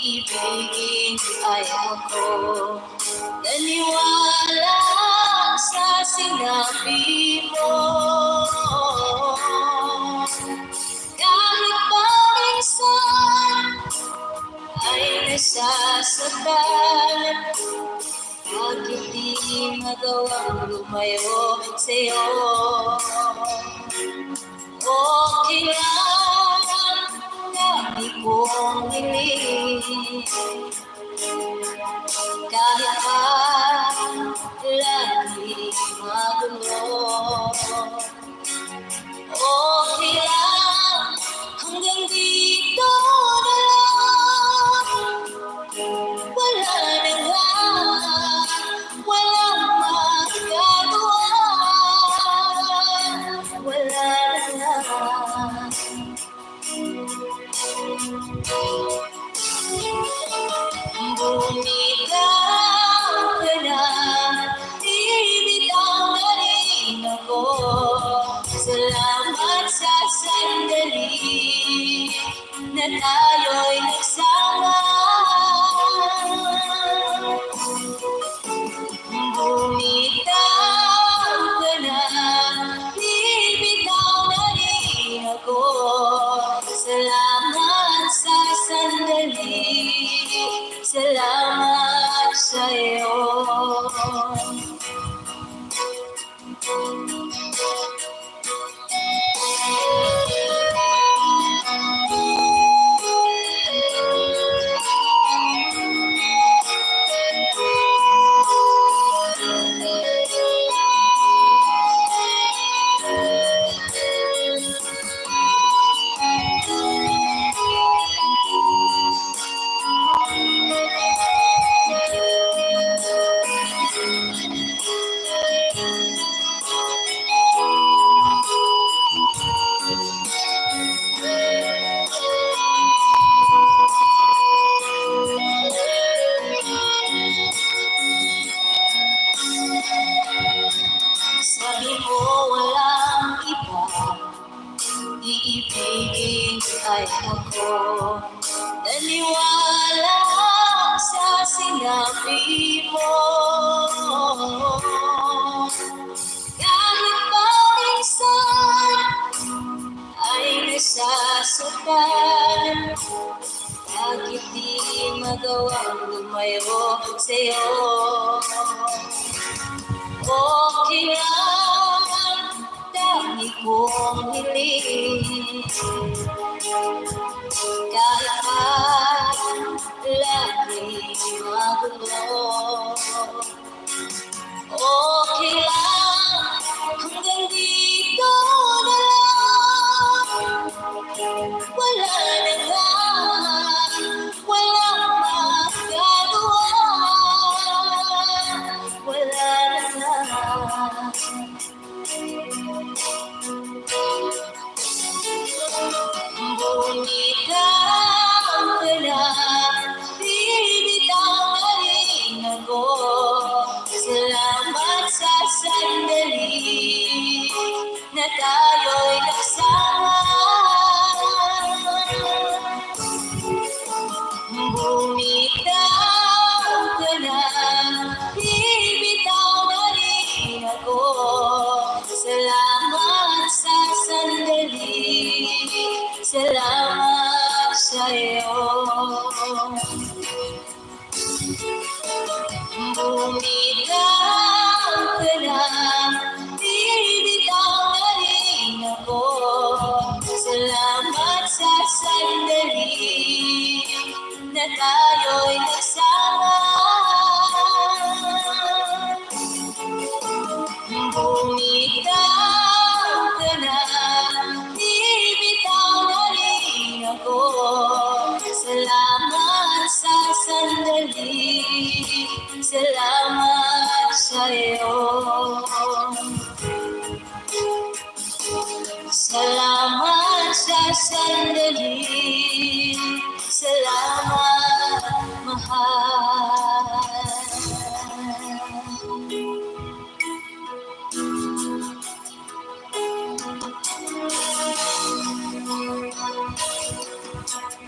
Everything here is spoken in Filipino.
iibigin ay ako. Naniwala sa sinabi mo, kahit pa minsan ay nasasaktan, bakit di magawang lumayo sa'yo? Okay lang, lagi kong hiling, kahit pa lagi magulo. Okay lang, hanggang dito na lang. Wala na nga, walang magagawa. Wala na nga. Bumitaw ka na, bibitaw na rin ako. Salamat sa sandali na tayo'y nagsama. Bumitaw ka na, bibitaw na rin ako. Salamat sa sandali, salamat sa'yo. Sabi mo walang iba, iibigin ay ako. Naniwala sa sinabi mo, kahit pa minsan ay nasasaktan, bakit di magawang lumayo sa'yo? Okay lang, dami kong hiling, kahit pa lagi magulo. Okay lang, hanggang dito na lang. Wala na nga, walang magagawa. Wala na nga. Bumitaw ka na, bibitaw na rin ako. Salamat sa sandali na tayo'y nagsama. Bumitaw ka na, bibitaw na rin ako. Salamat sa sandali, salamat sa'yo. Bumitaw ka na, bibitaw na rin ako. Salamat sa sandali na tayo'y nagsama. Bumitaw ka na, bibitaw na rin ako. Salamat sa sandali, salamat